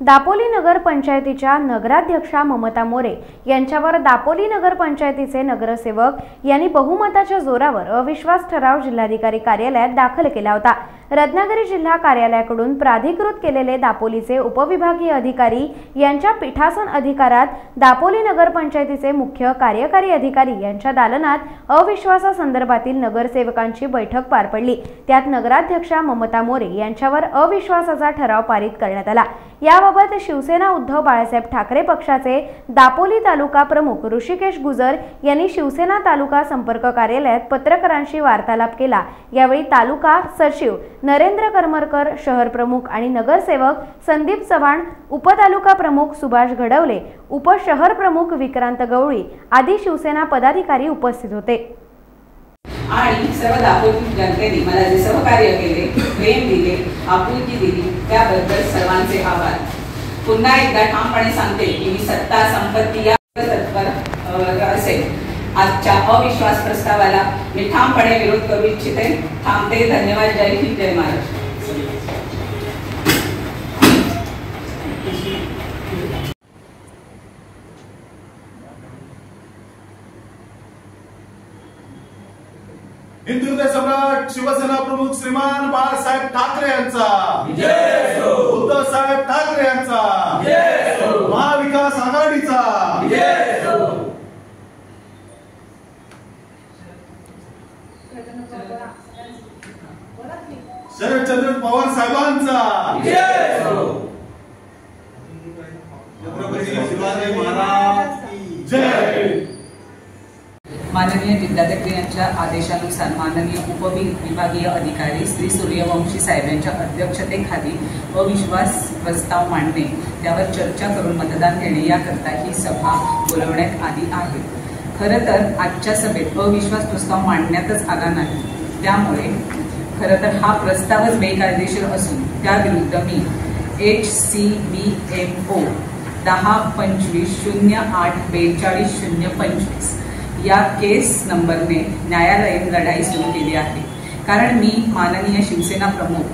दापोली नगर पंचायतीच्या नगराध्यक्षा ममता मोरे यांच्यावर दापोली नगर पंचायतीचे नगरसेवक यांनी बहुमताच्या जोरावर अविश्वास ठराव जिल्हाधिकारी कार्यालयात दाखल केला होता। रत्नागिरी जिल्हा कार्यालयाकडून प्राधिकृत केलेले दापोलीचे उपविभागीय अधिकारी यांच्या पीठासन अधिकारात दापोली नगर पंचायतीचे मुख्य कार्यकारी अधिकारी यांच्या दालनात अविश्वासासंदर्भातील नगरसेवकांची बैठक पार पडली। त्यात नगराध्यक्षा ममता मोरे यांच्यावर अविश्वासाचा ठराव पारित करण्यात आला। याबाबत शिवसेना उद्धव बाळासाहेब ठाकरे पक्षाचे दापोली तालुका प्रमुख ऋषिकेश गुजर यांनी शिवसेना तालुका संपर्क कार्यालयात पत्रकारांशी वार्तालाप केला। यावेळी तालुका सचिव नरेंद्र करमरकर, शहर प्रमुख आणि नगरसेवक संदीप चव्हाण, उपतालुका प्रमुख सुभाष घडवले, उपशहर प्रमुख विक्रांत गवळी आदी शिवसेना पदाधिकारी उपस्थित होते। आणि सर्व दापोली जनतेने मला जे सहकार्य केले, प्रेम दिले, आपुलकी दिली त्याबद्दल सर्वांचे आभार। पुन्हा एकदा ठामपणे सांगते की मी सत्ता संपत्ती या तत्पर असेल। आजच्या अविश्वास प्रस्तावाला मी ठामपणे विरोध करू इच्छिते। थांबते। धन्यवाद। जय हिंद, जय महाराष्ट्र। हिंदू हृदय सम्राट शिवसेना प्रमुख श्रीमान बाळासाहेब ठाकरे यांचा जय हो। उद्धव साहेब ठाकरे यांचा जय हो। महाविकास आघाडीचा जय हो। शरदचंद्र पवार साहेबांचा जय हो। छत्रपती शिवाजी महाराज की जय। माननीय जिल्हाधिकारी यांच्या आदेशानुसार माननीय उपविभागीय अधिकारी श्री सूर्यवंशी साहेब यांच्या अध्यक्षतेखाली अविश्वास प्रस्ताव मांडणे, त्यावर चर्चा करून मतदान घेणे याकरता ही सभा बोलवण्यात आली आहे। खरं तर आजच्या सभेत अविश्वास प्रस्ताव मांडण्यातच आला नाही, त्यामुळे खरं तर हा प्रस्तावच बेकायदेशीर असून त्याविरुद्ध मी HCBMO 10-25-08-42-025 या केस नंबरने न्यायालयीन लढाई सुरू केली आहे। कारण मी माननीय शिवसेना प्रमुख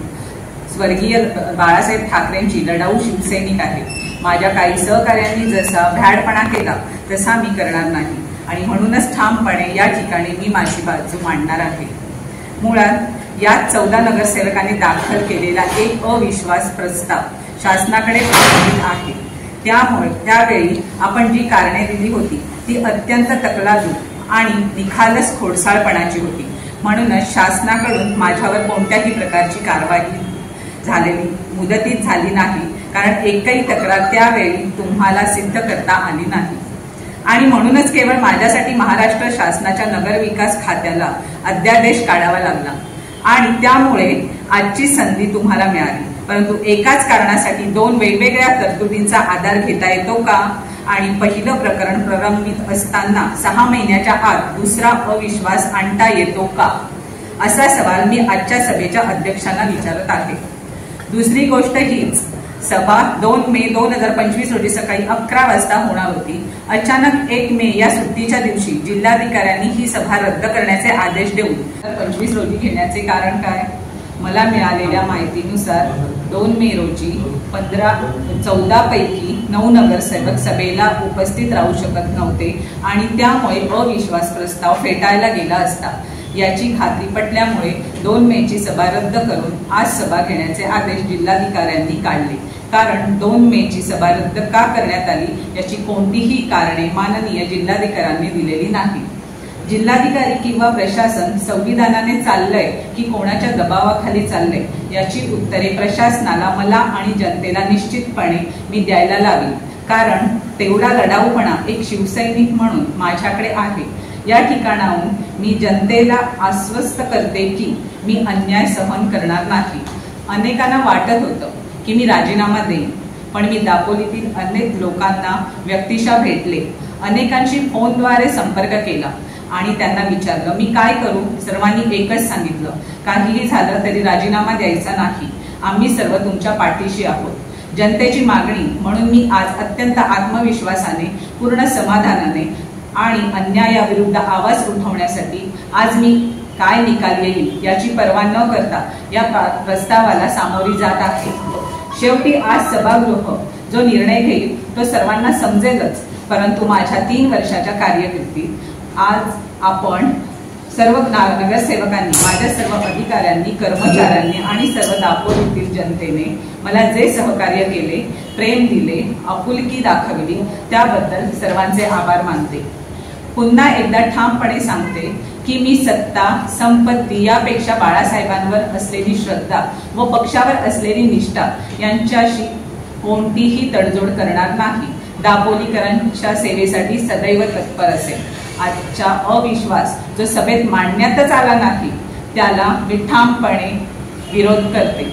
स्वर्गीय बाळासाहेब ठाकरेंची लढाऊ शिवसैनिक आहे। माझ्या काही सहकार्यांनी जसा भ्याडपणा केला तसा मी करणार नाही आणि म्हणूनच ठामपणे या ठिकाणी मी माझी बाजू मांडणार आहे। मुळात यात 14 नगरसेवकांनी दाखल केलेला एक अविश्वास प्रस्ताव शासनाकडे पाठविला आहे। त्यामुळे त्यावेळी आपण जी कारणे दिली होती ती अत्यंत तकलादू आणि निखालस खोडसाळपणाची होती। म्हणूनच शासनाकडून माझ्यावर कोणत्याही प्रकारची कारवाई झालेली मुदतीत झाली नाही, कारण एकही तक्रार त्यावेळी तुम्हाला सिद्ध करता आली नाही। आणि म्हणूनच केवळ माझ्यासाठी महाराष्ट्र शासनाच्या नगरविकास खात्याला अध्यादेश काढावा लागला आणि त्यामुळे आजची संधी तुम्हाला मिळाली। परंतु एकाच कारणासाठी 2 वेगवेगळ्या तरतुदींचा आधार घेता येतो का? आणि पहिलं प्रकरण प्रलंबित असताना 6 महिन्याच्या आत दुसरा अविश्वास आणता येतो का, असा सवाल मी आजच्या सभेच्या अध्यक्षांना विचारत आहे। दुसरी गोष्ट हीच, सभा 2 मे 2025 रोजी सकाळी 11 वाजता होणार होती। अचानक 1 मे या सुट्टीच्या दिवशी जिल्हाधिकाऱ्यांनी ही सभा रद्द करण्याचे आदेश देऊन 25 रोजी घेण्याचे कारण काय? मला मिळालेल्या माहितीनुसार 2 मे रोजी 14 पैकी 9 नगरसेवक सभेला उपस्थित राहू शकत नव्हते आणि त्यामुळे अविश्वास प्रस्ताव फेटाळला गेला असता। याची खात्री पटल्यामुळे 2 मेची सभा रद्द करून आज सभा घेण्याचे आदेश जिल्हाधिकाऱ्यांनी काढले। कारण 2 मेची सभा रद्द का करण्यात आली याची कोणतीही कारणे माननीय जिल्हाधिकाऱ्यांनी दिलेली नाही। जिल्हाधिकारी किंवा प्रशासन संविधानाने चाललंय की कोणाच्या दबावाखाली चाललंय याची उत्तरे प्रशासनाला, मला आणि जनतेला निश्चितपणे मी द्यायला लावी। कारण तेवढा लढाऊपणा एक शिवसैनिक म्हणून माझ्याकडे आहे। या ठिकाणाहून मी जनतेला आश्वस्त करते की मी अन्याय सहन करणार नाही। अनेकांना वाटत होतं की मी राजीनामा देईन, पण मी दापोलीतील अनेक लोकांना व्यक्तिशः भेटले, अनेकांशी फोनद्वारे संपर्क केला आणि त्यांना विचारलं मी काय करू। सर्वांनी एकच सांगितलं, काहीही झालं तरी राजीनामा द्यायचा नाही, आम्ही सर्व तुमच्या पाठीशी आहोत। जनतेची मागणी म्हणून मी आज अत्यंत आत्मविश्वासाने, पूर्ण समाधानाने आणि अन्यायाविरुद्ध आवाज उठवण्यासाठी आज मी काय निकाल येईल याची पर्वा न करता या प्रस्तावाला सामोरी जात आहे। शेवटी आज सभागृह जो निर्णय घेईल तो सर्वांना समजेलच, परंतु माझ्या 3 वर्षाच्या कारकिर्दीत आज आपण सर्व नगरसेवकांनी, माझ्या सर्व अधिकाऱ्यांनी, कर्मचाऱ्यांनी आणि सर्व दापोलीतील जनतेने मला जे सहकार्य केले, प्रेम दिले, आपुलकी दाखवली, त्याबद्दल सर्वांचे आभार मानते। पुन्हा एकदा ठामपणे सांगते की मी सत्ता, संपत्ती यापेक्षा बाळासाहेबांवर असलेली श्रद्धा व पक्षावर असलेली निष्ठा यांच्याशी कोणतीही तडजोड करणार नाही। दापोलीकरांच्या सेवेसाठी सदैव तत्पर असेल। आजचा अविश्वास जो सभेत मांडण्यातच आला नाही त्याला मी ठामपणे विरोध करते।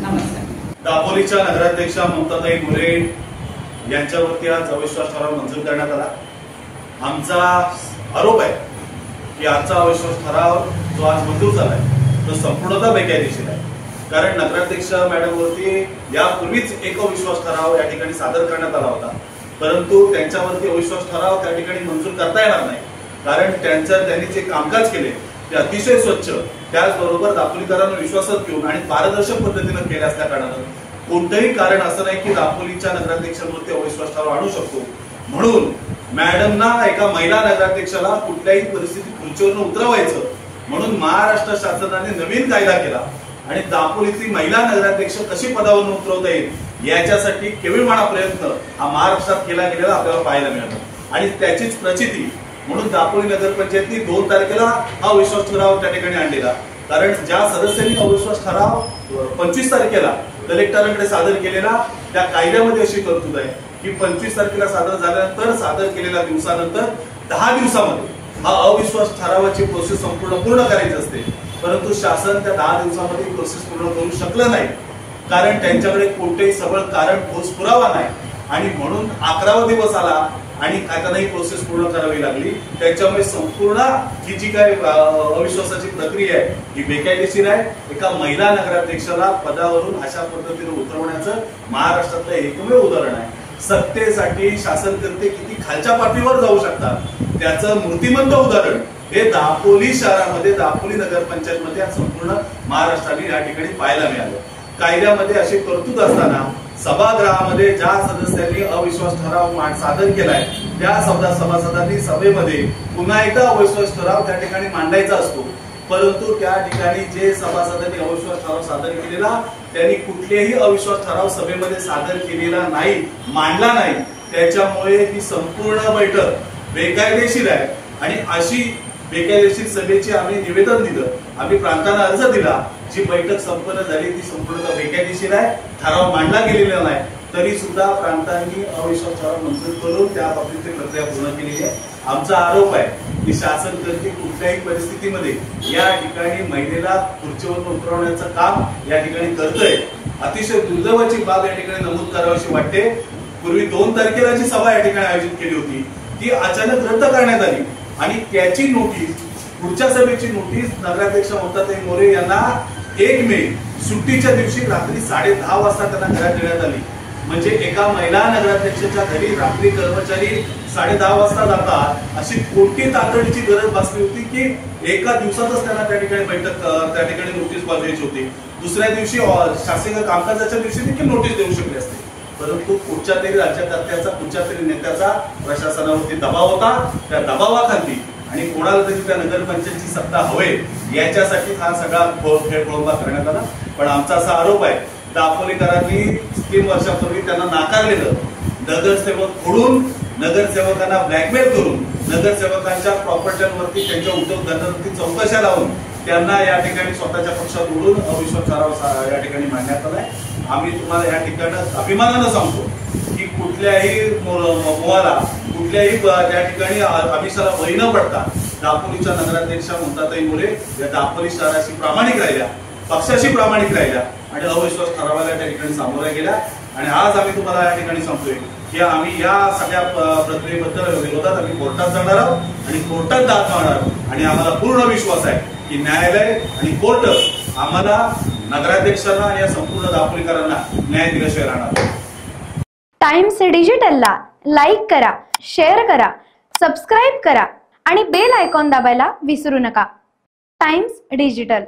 नमस्कार। दापोलीच्या नगराध्यक्षा ममताताई मोरे यांच्यावरती आज अविश्वास ठराव मंजूर करण्यात आला। आमचा आरोप आहे की आजचा अविश्वास ठराव जो आज मंजूर झालाय तो संपूर्णतः बेकायदेशीर आहे। कारण नगराध्यक्ष मॅडम वरती यापूर्वीच एक अविश्वास ठराव या ठिकाणी सादर करण्यात आला होता, परंतु त्यांच्यावरती अविश्वास ठराव त्या ठिकाणी मंजूर करता येणार नाही। कारण त्यांनी जे कामकाज केले ते अतिशय स्वच्छ, त्याचबरोबर दापोलीकरांना विश्वासात घेऊन आणि पारदर्शक पद्धतीने केले असल्या कारणानं कोणतंही कारण असं नाही की दापोलीच्या नगराध्यक्षांवरती अविश्वास ठराव आणू शकतो। म्हणून मॅडमना एका महिला नगराध्यक्षाला कुठल्याही परिस्थितीत खुर्चीवरून उतरवायचं म्हणून महाराष्ट्र शासनाने नवीन कायदा केला आणि दापोलीतली महिला नगराध्यक्ष कशी पदावरून उतरवता येईल याच्यासाठी केविळमाणा प्रयत्न हा महाराष्ट्रात केला गेलेला आपल्याला पाहायला मिळाला आणि त्याचीच प्रचिती म्हणून दापोली नगरपंचायतनी 2 तारखेला हा अविश्वास ठराव त्या ठिकाणी आणलेला। कारण ज्या सदस्यांनी अविश्वास ठराव 25 तारखेला कलेक्टरांकडे सादर केलेला त्या कायद्यामध्ये अशी तरतूद आहे की 25 तारखेला सादर झाल्यानंतर सादर केलेल्या दिवसानंतर 10 दिवसामध्ये हा अविश्वास ठरावाची प्रोसेस पूर्ण करायची असते, परंतु शासन त्या 10 दिवसामध्ये प्रोसेस पूर्ण करू शकलं नाही कारण त्यांच्याकडे कोणतेही सबळ कारण ठोस पुरावा नाही आणि म्हणून 11वा दिवस आला आणि त्यांना ही प्रोसेस पूर्ण करावी लागली। त्याच्यामुळे संपूर्ण ही जी काय अविश्वासाची प्रक्रिया आहे ही बेकायदेशीर आहे। एका महिला नगराध्यक्षाला पदावरून अशा पद्धतीने उतरवण्याचं महाराष्ट्रातलं एकमेव उदाहरण आहे। सत्तेसाठी शासनकर्ते किती खालच्या पातळीवर जाऊ शकतात त्याचं मूर्तिमंत उदाहरण हे दापोली शहरामध्ये, दापोली नगरपंचायतमध्ये संपूर्ण महाराष्ट्राने या ठिकाणी पाहायला मिळालं। कायद्यामध्ये अशी तरतूद असताना सभागृहामध्ये ज्या सदस्यांनी अविश्वास ठराव सादर केलाय त्या सभासदांनी सभेमध्ये पुन्हा एकदा अविश्वास ठराव त्या ठिकाणी मांडायचा असतो, परंतु त्या ठिकाणी जे सभासदांनी अविश्वास ठराव सादर केलेला त्यांनी कुठलेही अविश्वास ठराव सभेमध्ये सादर केलेला नाही, मांडला नाही। त्याच्यामुळे ही संपूर्ण बैठक बेकायदेशीर आहे आणि अशी बेकायदेशीर सभेची आम्ही निवेदन दिलं, आम्ही प्रांतांना अर्ज दिला। जी बैठक संपन्न झाली ती संपूर्ण बेकायदेशीर आहे, ठराव मांडला गेलेला नाही, तरी सुद्धा प्रांतांनी अविश्वास ठराव मंजूर करून त्या बाबतीतली प्रक्रिया पूर्ण केलेली आहे। आमचा आरोप आहे की शासनकर्ते कुठल्याही परिस्थितीमध्ये या ठिकाणी महिलेला खुर्चीवरून उतरवण्याचं काम या ठिकाणी करतोय। अतिशय दुर्दैवाची बाब या ठिकाणी नमूद करावीशी वाटते। पूर्वी 2 तारखेला जी सभा या ठिकाणी आयोजित केली होती ती अचानक रद्द करण्यात आली आणि त्याची नोटीस, पुढच्या सभेची नोटीस नगराध्यक्ष ममताताई मोरे यांना 1 मे सुट्टीच्या दिवशी रात्री 10:30 वाजता त्यांना घरात देण्यात आली। म्हणजे एका महिला नगराध्यक्षाच्या घरी रात्री कर्मचारी 10:30 वाजता जातात अशी कोणती तातडीची गरज भासली होती की एका दिवसातच त्यांना त्या ठिकाणी बैठक, त्या ठिकाणी नोटीस पाठवायची होती। दुसऱ्या दिवशी शासकीय कामकाजाच्या दिवशी देखील नोटीस देऊ शकले असते, परंतु कुठच्या तरी राज्यकर्त्याचा, कुठच्या तरी नेत्याचा प्रशासनावरती दबाव होता। त्या दबावाखाली आणि कोणाला तरी त्या नगरपंचायतची सत्ता हवे याच्यासाठी हा सगळा खेळखोळंबा करण्यात आला। पण आमचा असा आरोप आहे दापोलीकरांनी 3 वर्षापूर्वी त्यांना नाकारलेलं, नगरसेवक फोडून नगरसेवकांना ब्लॅकमेल करून नगरसेवकांच्या प्रॉपर्ट्यांवरती, त्यांच्या उद्योगधंद्यांवरती चौकशा लावून त्यांना या ठिकाणी स्वतःच्या पक्षात ओढून अविश्वास ठराव या ठिकाणी मांडण्यात आलाय। आम्ही तुम्हाला या ठिकाणी अभिमानानं सांगतो की कुठल्याही मोहाला, कुठल्याही त्या ठिकाणी अभिषाला बळी न पडता दापोलीच्या नगराध्यक्षा ममताताई मोरे या दापोली शहराशी प्रामाणिक राहिल्या, पक्षाशी प्रामाणिक राहिल्या आणि अविश्वास ठरावाला त्या ठिकाणी सामोऱ्या गेल्या। आणि आज आम्ही तुम्हाला या ठिकाणी सांगतोय की आम्ही या सगळ्या प्रक्रियेबद्दल विरोधात आम्ही कोर्टात जाणार आहोत आणि कोर्टात दाद मागणार आहोत आणि आम्हाला पूर्ण विश्वास आहे की न्यायालय आणि कोर्ट आम्हाला, नगराध्यक्षांना आणि या संपूर्ण दापोलीकरांना न्याय दिल्याशिवाय राहणार। टाइम्स डिजिटलला लाईक करा, शेअर करा, सबस्क्राईब करा आणि बेल आयकॉन दाबायला विसरू नका। Times digital.